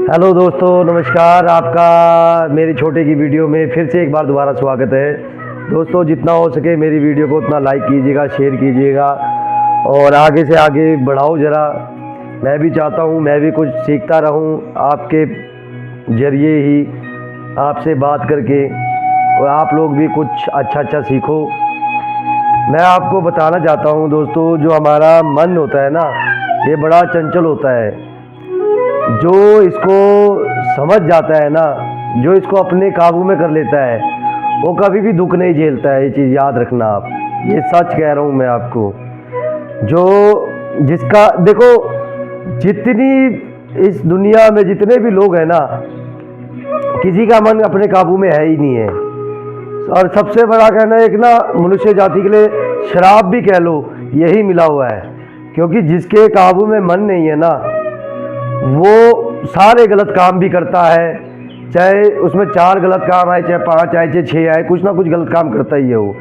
Hello दोस्तों, नमस्कार। आपका मेरी छोटे की वीडियो में फिर से एक बार दोबारा स्वागत है। दोस्तों, जितना हो सके मेरी वीडियो को उतना लाइक कीजिएगा, शेयर कीजिएगा और आगे से आगे बढ़ाओ ज़रा। मैं भी चाहता हूँ मैं भी कुछ सीखता रहूँ आपके ज़रिए ही, आपसे बात करके, और आप लोग भी कुछ अच्छा सीखो। मैं आपको बताना चाहता हूँ दोस्तों, जो हमारा मन होता है ना, ये बड़ा चंचल होता है। जो इसको समझ जाता है ना, जो इसको अपने काबू में कर लेता है, वो कभी भी दुख नहीं झेलता है। ये चीज़ याद रखना आप, ये सच कह रहा हूँ मैं आपको। जो जिसका देखो, जितनी इस दुनिया में जितने भी लोग हैं ना, किसी का मन अपने काबू में है ही नहीं है। और सबसे बड़ा कहना एक ना, मनुष्य जाति के लिए शराब भी कह लो, यही मिला हुआ है। क्योंकि जिसके काबू में मन नहीं है ना, वो सारे गलत काम भी करता है। चाहे उसमें 4 गलत काम आए, चाहे 5 आए, चाहे 6 आए, कुछ ना कुछ गलत काम करता ही है वो।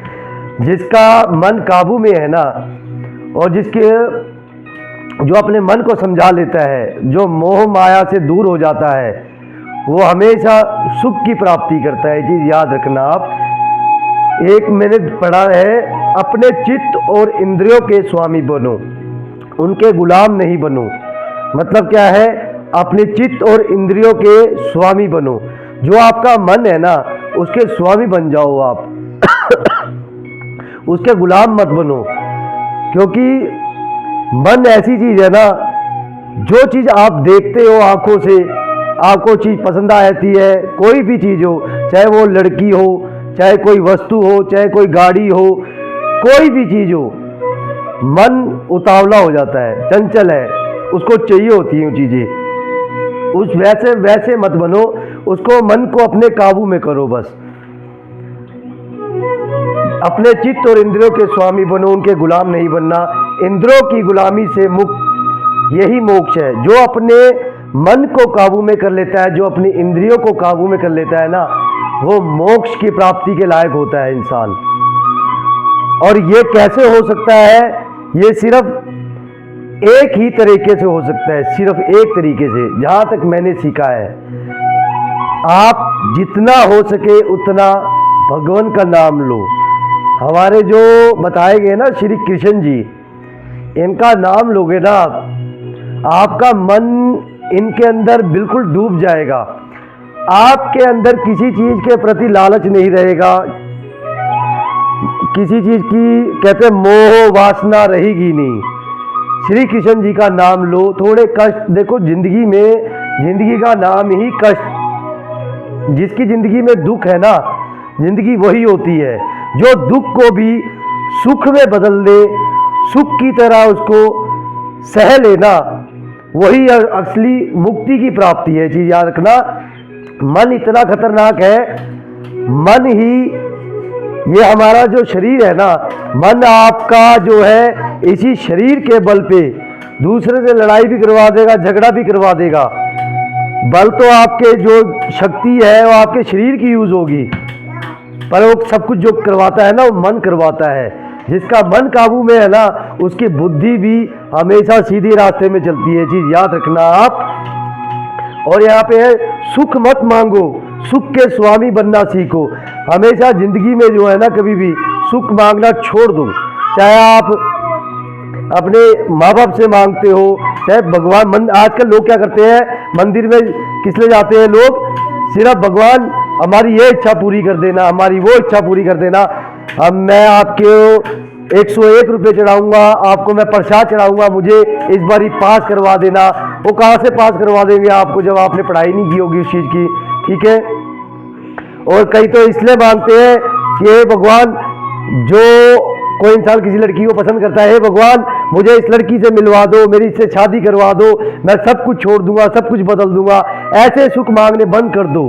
जिसका मन काबू में है ना, और जो अपने मन को समझा लेता है, जो मोह माया से दूर हो जाता है, वो हमेशा सुख की प्राप्ति करता है। ये चीज़ याद रखना आप। एक मैंने पढ़ा है, अपने चित्त और इंद्रियों के स्वामी बनो, उनके गुलाम नहीं बनो। मतलब क्या है? अपने चित्त और इंद्रियों के स्वामी बनो। जो आपका मन है ना, उसके स्वामी बन जाओ आप उसके गुलाम मत बनो। क्योंकि मन ऐसी चीज है ना, जो चीज आप देखते हो आंखों से, आपको चीज पसंद आती है, कोई भी चीज हो, चाहे वो लड़की हो, चाहे कोई वस्तु हो, चाहे कोई गाड़ी हो, कोई भी चीज हो, मन उतावला हो जाता है, चंचल है, उसको चाहिए होती हैं चीजें। उस वैसे मत बनो, उसको मन को अपने काबू में करो बस। अपने चित्त और इंद्रियों के स्वामी बनो, उनके गुलाम नहीं बनना। इंद्रियों की गुलामी से मुक्त, यही मोक्ष है। जो अपने मन को काबू में कर लेता है, जो अपनी इंद्रियों को काबू में कर लेता है ना, वो मोक्ष की प्राप्ति के लायक होता है इंसान। और ये कैसे हो सकता है? ये सिर्फ एक ही तरीके से हो सकता है, सिर्फ एक तरीके से, जहां तक मैंने सीखा है। आप जितना हो सके उतना भगवान का नाम लो। हमारे जो बताए गए ना श्री कृष्ण जी, इनका नाम लोगे ना, आपका मन इनके अंदर बिल्कुल डूब जाएगा। आपके अंदर किसी चीज के प्रति लालच नहीं रहेगा, किसी चीज की कहते मोह वासना रहेगी नहीं। श्री कृष्ण जी का नाम लो। थोड़े कष्ट देखो जिंदगी में, जिंदगी का नाम ही कष्ट। जिसकी जिंदगी में दुख है ना, जिंदगी वही होती है जो दुख को भी सुख में बदल दे, सुख की तरह उसको सह लेना, वही असली मुक्ति की प्राप्ति है। चीज याद रखना, मन इतना खतरनाक है। मन ही, ये हमारा जो शरीर है ना, मन आपका जो है, इसी शरीर के बल पे दूसरे से लड़ाई भी करवा देगा, झगड़ा भी करवा देगा। बल तो आपके जो शक्ति है वो आपके शरीर की यूज होगी, पर वो सब कुछ जो करवाता है ना, वो मन करवाता है। जिसका मन काबू में है ना, उसकी बुद्धि भी हमेशा सीधे रास्ते में चलती है। चीज याद रखना आप। और यहाँ पे है, सुख मत मांगो, सुख के स्वामी बनना सीखो। हमेशा जिंदगी में जो है ना, कभी भी सुख मांगना छोड़ दो। चाहे आप अपने माँ बाप से मांगते हो, चाहे भगवान। आजकल लोग क्या करते हैं, मंदिर में किस लिए जाते हैं लोग? सिर्फ भगवान हमारी ये इच्छा पूरी कर देना, हमारी वो इच्छा पूरी कर देना। मैं आपके 101 रुपये चढ़ाऊंगा, आपको मैं प्रसाद चढ़ाऊंगा, मुझे इस बार ही पास करवा देना। वो कहाँ से पास करवा देंगे आपको, जब आपने पढ़ाई नहीं की होगी उस चीज़ की। ठीक है। और कई तो इसलिए मांगते हैं कि हे भगवान, जो कोई इंसान किसी लड़की को पसंद करता है, हे भगवान मुझे इस लड़की से मिलवा दो, मेरी इससे शादी करवा दो, मैं सब कुछ छोड़ दूंगा, सब कुछ बदल दूंगा। ऐसे सुख मांगने बंद कर दो,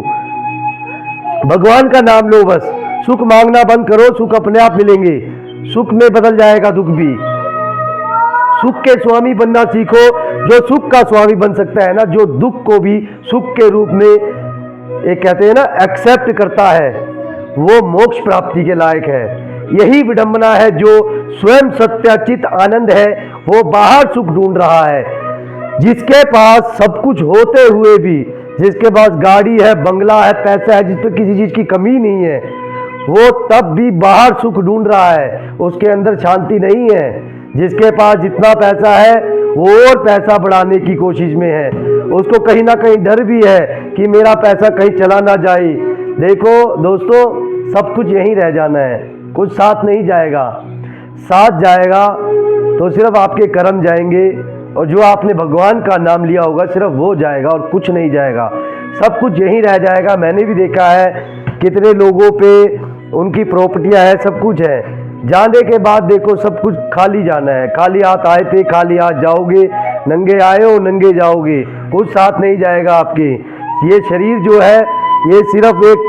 भगवान का नाम लो बस। सुख मांगना बंद करो, सुख अपने आप मिलेंगे। सुख में बदल जाएगा दुख भी। सुख के स्वामी बनना सीखो। जो सुख का स्वामी बन सकता है ना, जो दुख को भी सुख के रूप में, एक कहते हैं ना, एक्सेप्ट करता है, वो मोक्ष प्राप्ति के लायक है। यही विडंबना है। जो स्वयं सत्याचित आनंद है, वो बाहर सुख ढूंढ रहा है। जिसके पास सब कुछ होते हुए भी जिसके पास गाड़ी है, बंगला है, पैसा है, जिस पर किसी चीज़ की कमी नहीं है, वो तब भी बाहर सुख ढूंढ रहा है, उसके अंदर शांति नहीं है। जिसके पास जितना पैसा है वो और पैसा बढ़ाने की कोशिश में है, उसको कहीं ना कहीं डर भी है कि मेरा पैसा कहीं चला ना जाए। देखो दोस्तों, सब कुछ यहीं रह जाना है, कुछ साथ नहीं जाएगा। साथ जाएगा तो सिर्फ आपके कर्म जाएंगे, और जो आपने भगवान का नाम लिया होगा सिर्फ वो जाएगा और कुछ नहीं जाएगा। सब कुछ यहीं रह जाएगा। मैंने भी देखा है कितने लोगों पे उनकी प्रॉपर्टियां हैं, सब कुछ है, जाने के बाद देखो सब कुछ खाली जाना है। खाली हाथ आए थे, खाली हाथ जाओगे, नंगे आए हो नंगे जाओगे, कुछ साथ नहीं जाएगा आपके। ये शरीर जो है ये सिर्फ एक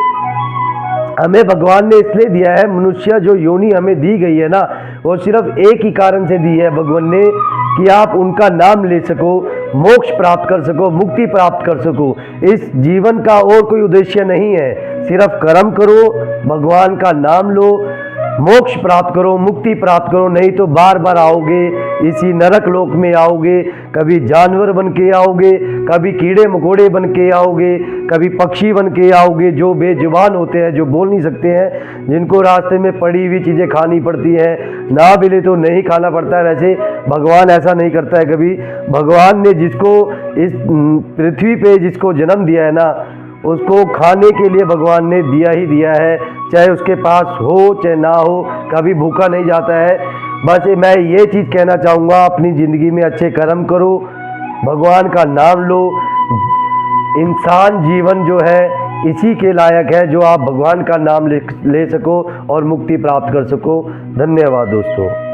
हमें भगवान ने इसलिए दिया है, मनुष्य जो योनि हमें दी गई है ना, वो सिर्फ एक ही कारण से दी है भगवान ने कि आप उनका नाम ले सको, मोक्ष प्राप्त कर सको, मुक्ति प्राप्त कर सको। इस जीवन का और कोई उद्देश्य नहीं है। सिर्फ कर्म करो, भगवान का नाम लो, मोक्ष प्राप्त करो, मुक्ति प्राप्त करो। नहीं तो बार बार आओगे इसी नरक लोक में आओगे, कभी जानवर बन के आओगे, कभी कीड़े मकोड़े बन के आओगे, कभी पक्षी बन के आओगे, जो बेजुबान होते हैं, जो बोल नहीं सकते हैं, जिनको रास्ते में पड़ी हुई चीज़ें खानी पड़ती हैं। ना मिले तो नहीं खाना पड़ता है। वैसे भगवान ऐसा नहीं करता है कभी। भगवान ने जिसको इस पृथ्वी पे जिसको जन्म दिया है ना, उसको खाने के लिए भगवान ने दिया ही दिया है, चाहे उसके पास हो चाहे ना हो, कभी भूखा नहीं जाता है। बस मैं ये चीज़ कहना चाहूँगा, अपनी ज़िंदगी में अच्छे कर्म करो, भगवान का नाम लो। इंसान जीवन जो है इसी के लायक है जो आप भगवान का नाम ले सको और मुक्ति प्राप्त कर सको। धन्यवाद दोस्तों।